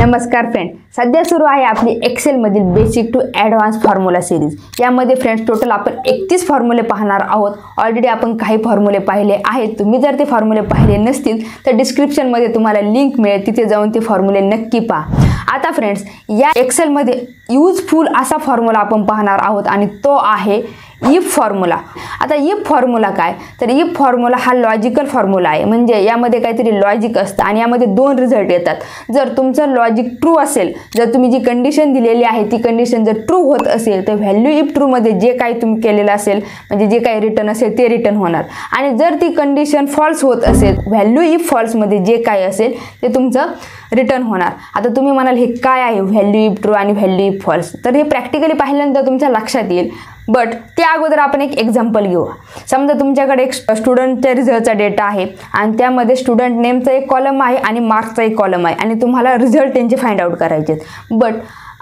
नमस्कार फ्रेंड, सध्या सुरू आहे आपली एक्सेल मधील basic to advance formula series. यामध्ये फ्रेंड्स टोटल आपण 31 फॉर्म्युले पाहणार आहोत। ऑलरेडी आपण काही फॉर्म्युले पाहिले आहेत। तुम्ही जर ते फॉर्म्युले पाहिले नसतील तर डिस्क्रिप्शन मध्ये तुम्हाला लिंक मिळेल, तिथे जाऊन ते फॉर्म्युले नक्की पहा। आता फ्रेंड्स, या एक्सेल मध्ये यूजफुल असा फॉर्म्युला आपण पाहणार आहोत आणि तो आहे इफ फॉर्म्युला। आता इफ फॉर्म्युला काय, तर इफ फॉर्म्युला हा लॉजिकल फॉर्म्युला आहे। म्हणजे यामध्ये काहीतरी लॉजिक असतं आणि यामध्ये दोन रिझल्ट येतात। जर तुमचं लॉजिक ट्रू असेल, जर तुम्ही जी कंडिशन दिलेली आहे ती कंडिशन जर ट्रू होत असेल तर व्हॅल्यू इफ ट्रू मध्ये जे काही तुम्ही केलेलं असेल, म्हणजे जे काही रिटर्न असेल ते रिटर्न होणार। आणि जर ती कंडिशन फॉल्स होत असेल, व्हॅल्यू इफ फॉल्स मध्ये जे काही असेल ते तुमचं रिटर्न होणार। आता तुम्ही म्हणाल हे काय आहे व्हॅल्यू इफ ट्रू आणि व्हॅल्यू इफ फॉल्स, तर हे प्रॅक्टिकली पाहिल्यानंतर तुमच्या लक्षात येईल। बट त्या अगोदर आपण एक एक्झाम्पल घेऊ। समजा तुमच्याकडे एक स्टुडंटच्या रिझल्टचा डेटा आहे आणि त्यामध्ये स्टुडंट नेमचा एक कॉलम आहे आणि मार्क्सचा एक कॉलम आहे आणि तुम्हाला रिझल्ट त्यांचे फाइंड आउट करायचे आहेत। बट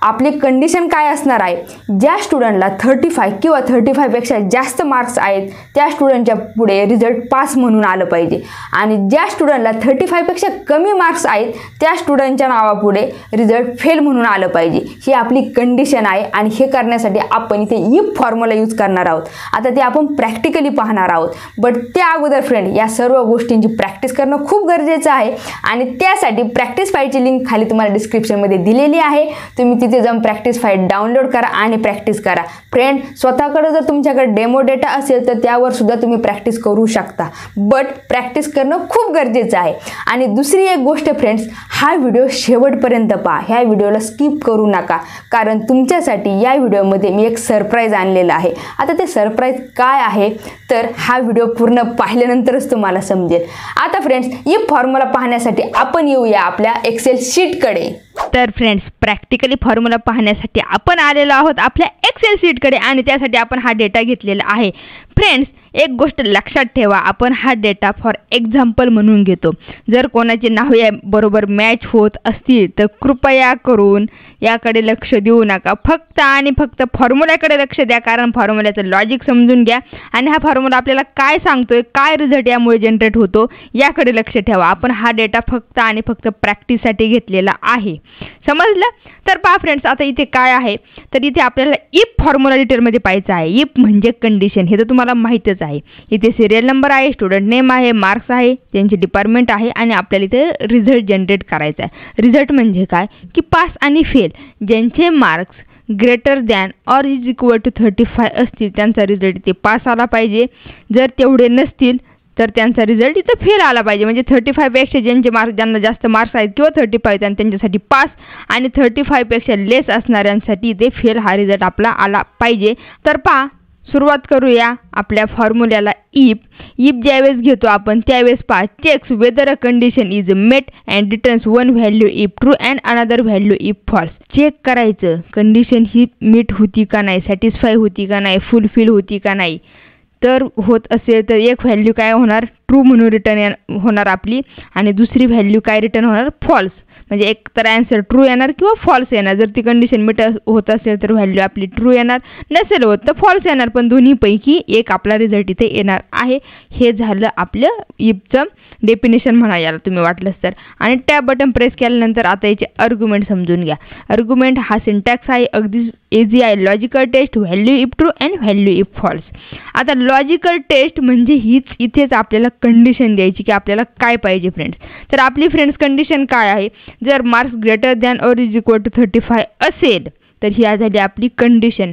आपली कंडिशन काय असणार आहे, ज्या स्टुडंटला 35 किंवा 35 पेक्षा जास्त मार्क्स आहेत त्या स्टुडंटच्या पुढे रिझल्ट पास म्हणून आलं पाहिजे आणि ज्या स्टुडंटला 35 पेक्षा कमी मार्क्स आहेत त्या स्टुडंटच्या नावापुढे रिझल्ट फेल म्हणून आलं पाहिजे। ही आपली कंडिशन आहे आणि हे करण्यासाठी आपण इथे इफ फॉर्म्युला यूज करणार आहोत। आता ते आपण प्रॅक्टिकली पाहणार आहोत। बट त्या अगोदर फ्रेंड, या सर्व गोष्टींची प्रॅक्टिस करणं खूप गरजेचं आहे आणि त्यासाठी प्रॅक्टिस फाईलची लिंक खाली तुम्हाला डिस्क्रिप्शनमध्ये दिलेली आहे। तुम्ही तिथे जाऊन प्रॅक्टिस फाईल डाउनलोड करा आणि प्रॅक्टिस करा। फ्रेंड, स्वतःकडे जर तुमच्याकडे डेमो डेटा असेल तर त्यावर सुद्धा तुम्ही प्रॅक्टिस करू शकता। बट प्रॅक्टिस करणं खूप गरजेचं आहे। आणि दुसरी एक गोष्ट फ्रेंड्स, हा व्हिडिओ शेवटपर्यंत पहा। ह्या व्हिडिओला स्किप करू नका, कारण तुमच्यासाठी या व्हिडिओमध्ये मी एक सरप्राईज आणलेलं आहे। आता ते सरप्राईज काय आहे तर हा व्हिडिओ पूर्ण पाहिल्यानंतरच तुम्हाला समजेल। आता फ्रेंड्स, इफ फॉर्म्युला पाहण्यासाठी आपण येऊया आपल्या एक्सेल शीटकडे। तर फ्रेंड्स, प्रॅक्टिकली फॉर्म्युला पाहण्यासाठी आपण आलेलो आहोत आपल्या एक्सेल शीटकडे आणि त्यासाठी आपण हा डेटा घेतलेला आहे। फ्रेंड्स, एक गोष्ट लक्षात ठेवा, आपण हा डेटा फॉर एक्झाम्पल म्हणून घेतो। जर कोणाचे नाव या बरोबर मॅच होत असतील तर कृपया करून याकडे लक्ष देऊ नका, फक्त आणि फक्त फॉर्म्युल्याकडे लक्ष द्या, कारण फॉर्म्युल्याचं लॉजिक समजून घ्या आणि हा फॉर्म्युला आपल्याला काय सांगतोय, काय रिझल्ट यामुळे जनरेट होतो याकडे लक्ष ठेवा। आपण हा डेटा फक्त आणि फक्त प्रॅक्टिससाठी घेतलेला आहे, समजलं? तर पहा फ्रेंड्स, आता इथे काय आहे तर इथे आपल्याला इफ फॉर्म्युला डिटेलमध्ये पाहायचं आहे। इफ म्हणजे कंडिशन, हे तर तुम्हाला माहितच आहे। इथे सिरियल नंबर आहे, स्टुडंट नेम आहे, मार्क्स आहे, त्यांचे डिपार्टमेंट आहे आणि आपल्याला इथे रिझल्ट जनरेट करायचा आहे। रिझल्ट म्हणजे काय की पास आणि फेल, ज्यांचे marks greater than or is equal to 35 असतील त्यांचा रिझल्ट इथे पास आला पाहिजे। जर तेवढे नसतील तर त्यांचा रिझल्ट इथं फेल आला पाहिजे। म्हणजे 35 पेक्षा ज्यांना जास्त मार्क्स आहेत किंवा 35 त्यांच्यासाठी पास आणि 35 पेक्षा लेस असणाऱ्यांसाठी इथे फेल हा रिझल्ट आपला आला पाहिजे। तर पहा, सुरुवात करूया आपल्या फॉर्म्युल्याला। इफ ज्यावेळेस घेतो आपण त्यावेळेस पहा, checks whether a condition is met and returns one value if true and another value if false. Check करायचं कंडिशन ही मीट होती का नाही, सॅटिस्फाय होती का नाही, फुलफिल होती का नाही। तर होत असेल तर एक व्हॅल्यू काय होणार, ट्रू म्हणून रिटर्न होणार आपली आणि दुसरी व्हॅल्यू काय रिटर्न होणार, फॉल्स। म्हणजे एक तर आन्सर ट्रू येणार किंवा फॉल्स येणार। जर ती कंडिशन मीट होत असेल तर व्हॅल्यू आपली ट्रू येणार, नसेल होत तर फॉल्स येणार, पण दोन्हीपैकी एक आपला रिझल्ट इथे येणार आहे। हे झालं आपलं इफचं डेफिनेशन म्हणा याला तुम्ही वाटलंच तर। आणि टॅब बटन प्रेस केल्यानंतर आता याचे आर्ग्युमेंट समजून घ्या। आर्ग्युमेंट हा सिंटॅक्स आहे, अगदी इझी आहे। Logical test, value if true and value if false. आता लॉजिकल टेस्ट म्हणजे हीच इथेच आपल्याला कंडिशन द्यायची की आपल्याला काय पाहिजे फ्रेंड्स। तर आपली फ्रेंड्स कंडिशन काय आहे, जर marks greater than or is equal to 35 असेल तर ही झाली आपली कंडिशन।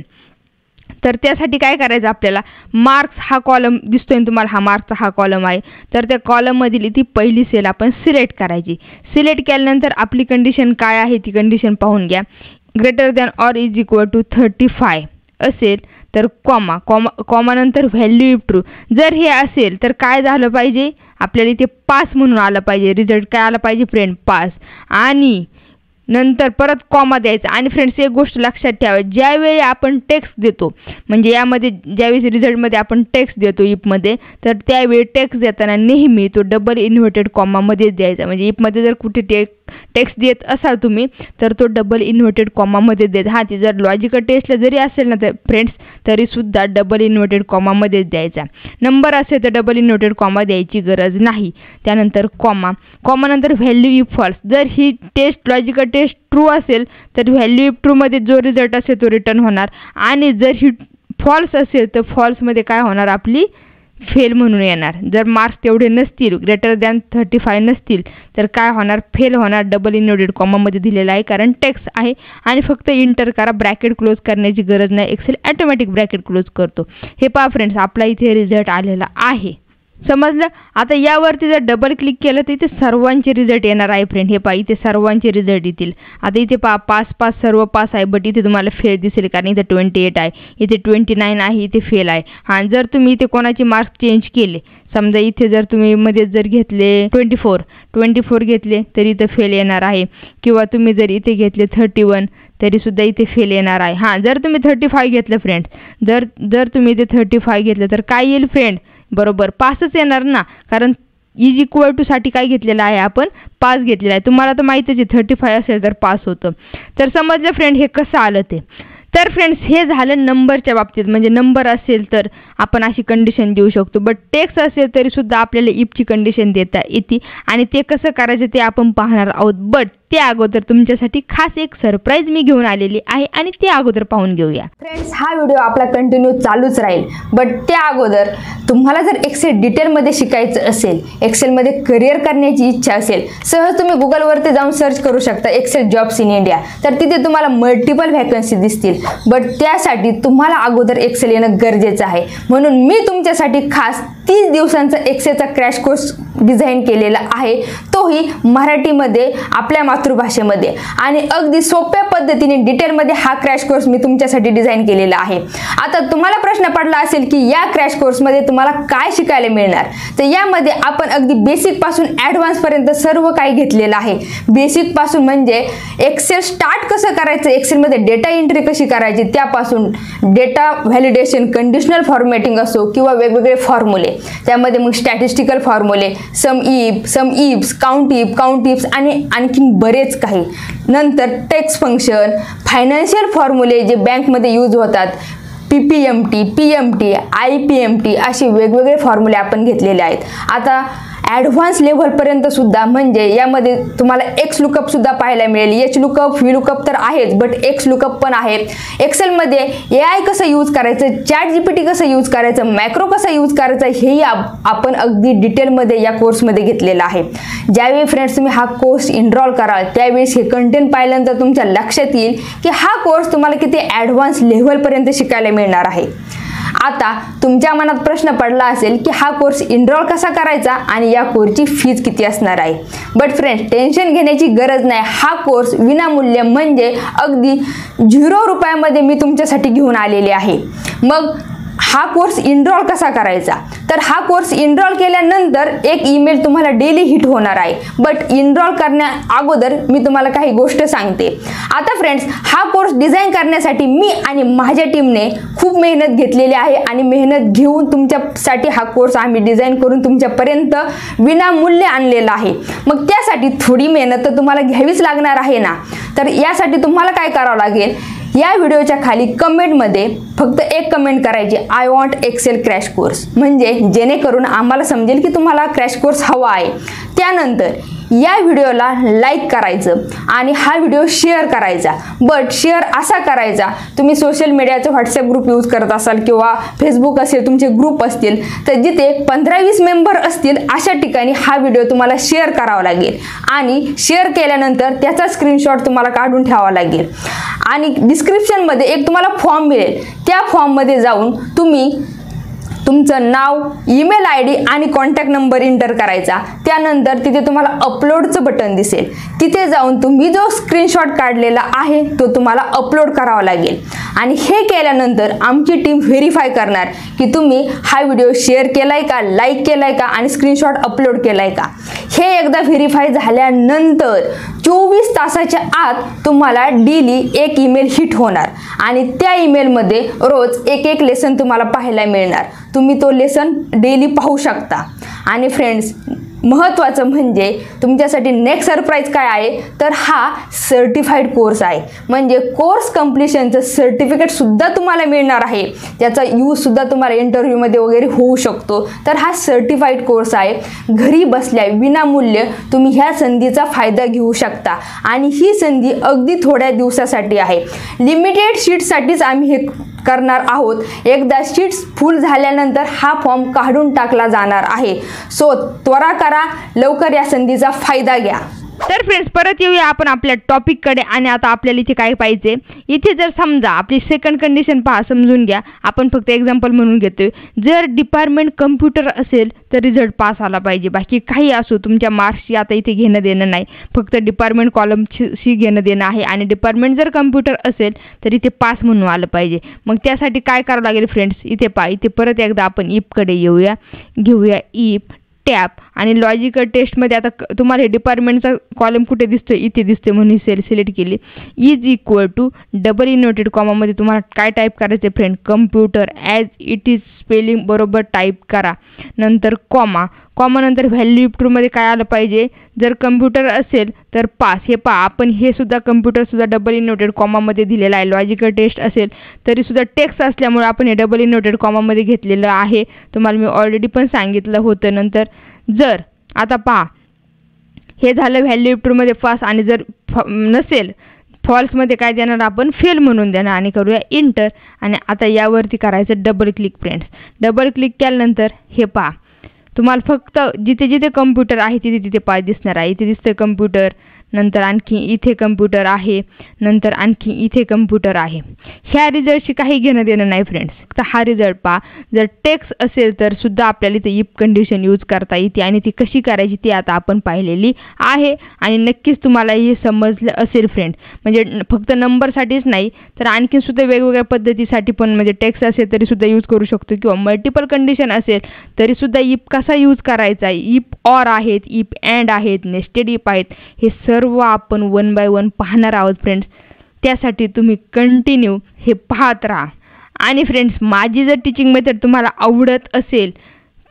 तर त्यासाठी काय करायचं आपल्याला, मार्क्स हा कॉलम दिसतोय तुम्हाला, हा मार्क्सचा हा कॉलम आहे, तर त्या कॉलममधील ती पहिली सेल आपण सिलेक्ट करायची। सिलेक्ट केल्यानंतर आपली कंडिशन काय आहे ती कंडिशन पाहून घ्या। Greater than or is equal to 35 असेल तर कॉमा नंतर व्हॅल्यू इफ ट्रू। जर हे असेल तर काय झालं पाहिजे, आपल्याला इथे पास म्हणून आलं पाहिजे। रिझल्ट काय आला पाहिजे फ्रेंड, पास। आणि नंतर परत कॉमा द्यायचा। आणि फ्रेंड्स, एक गोष्ट लक्षात ठेवा, ज्यावेळी आपण टेक्स्ट देतो, म्हणजे यामध्ये ज्यावेळी रिझल्टमध्ये आपण टेक्स्ट देतो इफमध्ये, तर त्यावेळी टेक्स्ट देताना नेहमी तो डबल इन्व्हर्टेड कॉमामध्येच द्यायचा। म्हणजे इफमध्ये जर कुठे टेक्स्ट देत असाल तुम्ही तर तो डबल इन्व्हर्टेड कॉमामध्ये देत. हां, ती जर लॉजिकल टेस्टला जरी असेल ना तर फ्रेंड्स तरीसुद्धा डबल इन्व्हर्टेड कॉमामध्येच द्यायचा. नंबर असेल तर डबल इन्व्हर्टेड कॉमा द्यायची गरज नाही. त्यानंतर कॉमानंतर व्हॅल्यू इफ फॉल्स. जर ही टेस्ट लॉजिकल टेस्ट ट्रू असेल तर व्हॅल्यू इफ ट्रूमध्ये जो रिझल्ट असेल तो रिटर्न होणार, आणि जर ही फॉल्स असेल तर फॉल्समध्ये काय होणार, आपली फेल म्हणून येणार. जर मार्क्स तेवढे नसतील, ग्रेटर दॅन 35 नसतील तर काय होणार, फेल होणार. डबल इन्व्हर्टेड कॉमामध्ये दिलेला आहे कारण टेक्स्ट आहे आणि फक्त इंटर करा, ब्रॅकेट क्लोज करण्याची गरज नाही. एक्सेल ऑटोमॅटिक ब्रॅकेट क्लोज करतो. हे पहा फ्रेंड्स, आपला इथे रिझल्ट आलेला आहे. समजलं. आता यावरती जर डबल क्लिक केलं तर इथे सर्वांचे रिझल्ट येणार आहे फ्रेंड. हे पहा, इथे सर्वांचे रिझल्ट येतील. आता इथे पहा पास सर्व पास आहे, बट इथे तुम्हाला फेल दिसेल कारण इथे 28 आहे, इथे 29 आहे, इथे फेल आहे. हां, जर तुम्ही इथे कोणाचे मार्क्स चेंज केले, समजा इथे जर तुम्ही मध्ये जर घेतले 24 घेतले तरी इथं फेल येणार आहे, किंवा तुम्ही जर इथे घेतले 31 तरीसुद्धा इथे फेल येणार आहे. हां, जर तुम्ही 35 घेतलं फ्रेंड्स, जर तुम्ही इथे 35 घेतलं तर काय येईल फ्रेंड, बरोबर पासच येणार ना, कारण इज इक्वल टू साठी काय घेतलेलं आहे आपण, पास घेतलेला आहे. तुम्हाला तर माहितीच आहे 35 असेल तर पास होतं. तर समजलं फ्रेंड हे कसं आलं ते. तर फ्रेंड्स हे झालं नंबरच्या बाबतीत, म्हणजे नंबर असेल तर आपण अशी कंडिशन देऊ शकतो, बट टेक्स्ट असेल तरीसुद्धा आपल्याला इफची कंडिशन देता येते, आणि ते कसं करायचं ते आपण पाहणार आहोत. बट त्या अगोदर तुमच्यासाठी खास एक सरप्राईज मी घेऊन आलेली आहे, आणि ते अगोदर पाहून घेऊया. फ्रेंड्स, हा व्हिडिओ आपला कंटिन्यू चालूच राहील, बट त्या अगोदर तुम्हाला जर एक्सेल डिटेलमध्ये शिकायचं असेल, एक्सेलमध्ये करिअर करण्याची इच्छा असेल, सहज तुम्ही गुगलवरती जाऊन सर्च करू शकता एक्सेल जॉब्स इन इंडिया. तर तिथे तुम्हाला मल्टिपल व्हॅकन्सी दिसतील, बट त्यासाठी तुम्हाला अगोदर एक्सेल येणं गरजेचं आहे. म्हणून मी तुमच्यासाठी खास 30 दिवसांचा एक्सेलचा क्रॅश कोर्स डिझाईन केलेला आहे, तोही मराठीमध्ये, आपल्या मातृभाषेमध्ये, आणि अगदी सोप्या पद्धतीने डिटेलमध्ये हा क्रॅश कोर्स मी तुमच्यासाठी डिझाईन केलेला आहे. आता तुम्हाला प्रश्न पडला असेल की या क्रॅश कोर्समध्ये तुम्हाला काय शिकायला मिळणार, तर यामध्ये आपण अगदी बेसिक पासून ॲडव्हान्स पर्यंत सर्व काही घेतलेलं आहे. बेसिक पासून म्हणजे एक्सेल स्टार्ट कसं करायचं, एक्सेलमध्ये डेटा एंट्री कशी करायची, त्यापासून डेटा व्हॅलिडेशन, कंडिशनल फॉर्मॅटिंग असो किंवा वेगवेगळे फॉर्म्युले, त्यामध्ये मग स्टॅटिस्टिकल फॉर्म्युले, सम इफ्स, काउंट इफ्स आणि आणखीन बरेच काही. नंतर टेक्स्ट फंक्शन, फायनान्शियल फॉर्म्युले जे बँकमध्ये यूज होतात, PPMT, PMT, IPMT असे वेगवेगळे फॉर्म्युले आपण घेतलेले आहेत. आता ॲडव्हान्स लेव्हलपर्यंत सुद्धा, म्हणजे यामध्ये तुम्हाला एक्स लुकअप सुद्धा पाहायला मिळेल. एच लुकअप, व्ही लुकअप तर आहेच, बट एक्स लुकअप पण आहे. एक्सेलमध्ये AI कसं यूज करायचं, चॅट GPT कसं यूज करायचं, मॅक्रो कसं यूज करायचं, हेही आपण अगदी डिटेलमध्ये या कोर्समध्ये घेतलेलं आहे. ज्यावेळी फ्रेंड्स तुम्ही हा कोर्स इनरोल कराल त्यावेळेस हे कंटेंट पाहिल्यानंतर तुमच्या लक्षात येईल की हा कोर्स तुम्हाला किती ॲडव्हान्स लेव्हलपर्यंत शिकायला मिळणार आहे. आता तुमच्या मनात प्रश्न पडला असेल की हा कोर्स इनरोल कसा करायचा आणि या कोर्सची फीज किती असणार आहे. बट फ्रेंड्स, टेन्शन घेण्याची गरज नाही. हा कोर्स विनामूल्य, म्हणजे अगदी 0 रुपयामध्ये मी तुमच्यासाठी घेऊन आलेले आहे. मग हा कोर्स इनरोल कसा करायचा, तर हा कोर्स इनरोल केल्यानंतर एक ईमेल तुम्हाला डेली हिट होणार आहे. बट इनरोल करण्या अगोदर मी तुम्हाला काही गोष्ट सांगते. आता फ्रेंड्स, हा कोर्स डिझाईन करण्यासाठी मी आणि माझ्या टीमने खूप मेहनत घेतलेली आहे, आणि मेहनत घेऊन तुमच्यासाठी हा कोर्स आम्ही डिझाईन करून तुमच्यापर्यंत विनामूल्य आणलेला आहे. मग त्यासाठी थोडी मेहनत तर तुम्हाला घ्यावीच लागणार आहे ना. तर यासाठी तुम्हाला काय करावं लागेल, या व्हिडिओच्या खाली कमेंटमध्ये फक्त एक कमेंट करायची, I want Excel crash course, म्हणजे जेणेकरून आम्हाला समजेल की तुम्हाला क्रॅश कोर्स हवा आहे. त्यानंतर या व्हिडिओला लाईक करायचं आणि हा व्हिडिओ शेअर करायचा. बट शेअर असा करायचा, तुम्ही सोशल मीडियाचं व्हॉट्सअप ग्रुप यूज करत असाल किंवा फेसबुक असेल, तुमचे ग्रुप असतील, तर जिथे 15-20 मेंबर असतील अशा ठिकाणी हा व्हिडिओ तुम्हाला शेअर करावा लागेल. आणि शेअर केल्यानंतर त्याचा स्क्रीनशॉट तुम्हाला काढून ठेवावा लागेल. आणि डिस्क्रिप्शनमध्ये एक तुम्हाला फॉर्म मिळेल, त्या फॉर्ममध्ये जाऊन तुम्ही तुमचं नाव, ईमेल ID आणि कॉन्टॅक्ट नंबर एंटर करायचा. त्यानंतर तिथे तुम्हाला अपलोडचं बटन दिसेल, तिथे जाऊन तुम्ही जो स्क्रीनशॉट काढलेला आहे तो तुम्हाला अपलोड करावा लागेल. आणि हे केल्यानंतर आमची टीम व्हेरीफाय करणार की तुम्ही हा व्हिडिओ शेअर केलाय का, लाईक केलाय का आणि स्क्रीनशॉट अपलोड केलाय का. हे एकदा व्हेरीफाय झाल्यानंतर 24 तासाच्या आत तुम्हाला डेली एक ईमेल हिट होणार, आणि त्या ईमेलमध्ये रोज एक लेसन तुम्हाला पाहायला मिळणार. तुम्ही तो लेसन डेली पाहू शकता. आणि फ्रेंड्स, महत्त्वाचं म्हणजे तुमच्यासाठी नेक्स्ट सरप्राईज काय आहे तर हा सर्टिफाईड कोर्स आहे. म्हणजे कोर्स कंप्लीशनचं सर्टिफिकेटसुद्धा तुम्हाला मिळणार आहे. त्याचा यूजसुद्धा तुम्हाला इंटरव्ह्यूमध्ये वगैरे होऊ शकतो. तर हा सर्टिफाईड कोर्स आहे. घरी बसल्या विनामूल्य तुम्ही ह्या संधीचा फायदा घेऊ शकता आणि ही संधी अगदी थोड्या दिवसासाठी आहे. लिमिटेड शीट्ससाठीच आम्ही हे करणार आहोत. एकदा शीट्स फुल झाल्यानंतर हा फॉर्म काढून टाकला जाणार आहे. सो त्वरा करा, लवकर या संधीचा फायदा घ्या. तर फ्रेंड्स परत येऊया आपण आपल्या टॉपिककडे. आणि आता आपल्याला इथे काय पाहिजे, इथे जर समजा आपली सेकंड कंडिशन पहा, समजून घ्या. आपण फक्त एक्झाम्पल म्हणून घेतोय. जर डिपार्टमेंट कम्प्युटर असेल तर रिझल्ट पास आला पाहिजे. बाकी काही असो तुमच्या मार्क्सशी आता इथे घेणं देणं नाही. फक्त डिपार्टमेंट कॉलमशी घेणं देणं आहे. आणि डिपार्टमेंट जर कम्प्युटर असेल तर इथे पास म्हणून आलं पाहिजे. मग त्यासाठी काय करावं लागेल फ्रेंड्स, इथे पहा, इथे परत एकदा आपण इफकडे येऊया. घेऊया इफ टॅब आणि लॉजिकल टेस्टमध्ये आता तुम्हाला हे डिपार्टमेंटचा कॉलम कुठे दिसतोय, इथे दिसतोय म्हणून सेल सिलेक्ट केली. Is equal to double inverted कॉमामध्ये तुम्हाला काय टाईप करायचं friend, computer as it is spelling बरोबर टाईप करा. नंतर कॉमा, कॉमानंतर व्हॅल्यू ट्रूमध्ये काय आलं पाहिजे, जर कम्प्युटर असेल तर पास. हे पहा आपण हे सुद्धा कम्प्युटरसुद्धा डबल इन्व्हर्टेड कॉमामध्ये दिलेलं आहे. लॉजिकल टेस्ट असेल तरीसुद्धा टेक्स्ट असल्यामुळे आपण हे डबल इन्व्हर्टेड कॉमामध्ये घेतलेलं आहे. तुम्हाला मी ऑलरेडी पण सांगितलं होतं. नंतर जर आता पहा हे झालं व्हॅल्यू ट्रूमध्ये पास. आणि जर नसेल फॉल्समध्ये काय देणार आपण, फेल म्हणून देणार. आणि करूया इंटर. आणि आता यावरती करायचं double click friends. Double click केल्यानंतर हे पहा तुम्हाला फक्त जिथे जिथे कम्प्युटर आहे तिथे तिथे पास दिसणार आहे. इथे दिसतंय कम्प्युटर, नंतर आणखी इथे कम्प्युटर आहे, नंतर आणखी इथे कम्प्युटर आहे. ह्या रिझल्टशी काही घेणं देणं नाही फ्रेंड्स. तर हा रिझल्ट पहा. जर टेक्स्ट असेल तर सुद्धा आपल्याला इथे इफ कंडिशन यूज करता येते. आणि ती कशी करायची ती आता आपण पाहिलेली आहे. आणि नक्कीच तुम्हाला हे समजलं असेल फ्रेंड. म्हणजे फक्त नंबरसाठीच नाही तर आणखी सुद्धा वेगवेगळ्या पद्धतीसाठी पण, म्हणजे टेक्स्ट असेल तरी सुद्धा यूज करू शकतो. किंवा मल्टिपल कंडिशन असेल तरी सुद्धा इफ कसा यूज करायचा, इफ ऑर आहेत, इफ अँड आहेत, नेस्टेड इफ आहेत, हे सर्व आपण वन बाय वन पाहणार आहोत फ्रेंड्स. त्यासाठी तुम्ही कंटिन्यू हे पाहत राहा. आणि फ्रेंड्स माझी जर टीचिंग मेथड तुम्हाला आवडत असेल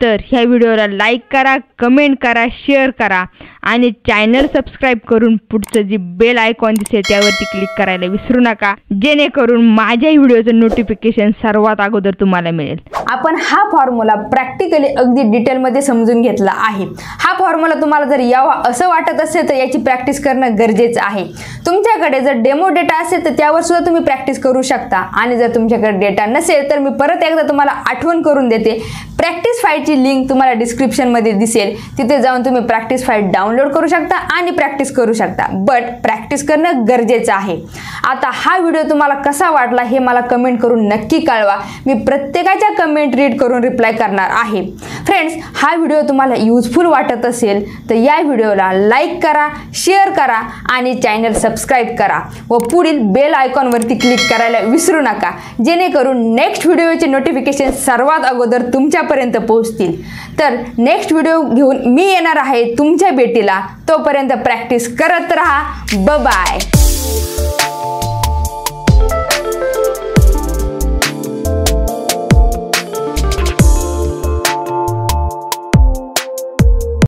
तर ह्या व्हिडिओला लाईक करा, कमेंट करा, शेअर करा आणि चॅनल सबस्क्राईब करून पुढचं जी बेल आयकॉन दिसेल त्यावरती क्लिक करायला विसरू नका, जेणेकरून माझ्या व्हिडिओचं नोटिफिकेशन सर्वात अगोदर तुम्हाला मिळेल. आपण हा फॉर्म्युला प्रॅक्टिकली अगदी डिटेलमध्ये समजून घेतला आहे. हा फॉर्म्युला तुम्हाला जर यावा असं वाटत असेल तर याची प्रॅक्टिस करणं गरजेचं आहे. तुमच्याकडे जर डेमो डेटा असेल तर त्यावर सुद्धा तुम्ही प्रॅक्टिस करू शकता. आणि जर तुमच्याकडे डेटा नसेल तर मी परत एकदा तुम्हाला आठवण करून देते. प्रॅक्टिस फाईलची लिंक तुम्हाला डिस्क्रिप्शनमध्ये दिसेल. तिथे जाऊन तुम्ही प्रॅक्टिस फाईल डाउनलोड करू शकता आणि प्रॅक्टिस करू शकता. बट प्रॅक्टिस करणं गरजेचं आहे. आता हा व्हिडिओ तुम्हाला कसा वाटला हे मला कमेंट करून नक्की कळवा. मी प्रत्येकाच्या कमेंट रीड करून रिप्लाय करणार आहे. फ्रेंड्स हा व्हिडिओ तुम्हाला युजफुल वाटत असेल तर या व्हिडिओला लाईक करा, शेअर करा आणि चॅनल सबस्क्राईब करा व पुढील बेल आयकॉनवरती क्लिक करायला विसरू नका, जेणेकरून नेक्स्ट व्हिडिओचे नोटिफिकेशन सर्वात अगोदर तुमच्यापर्यंत पोहोचतील. तर नेक्स्ट व्हिडिओ घेऊन मी येणार आहे तुमच्या भेटीला. तोपर्यंत प्रॅक्टिस करत राहा. बाय.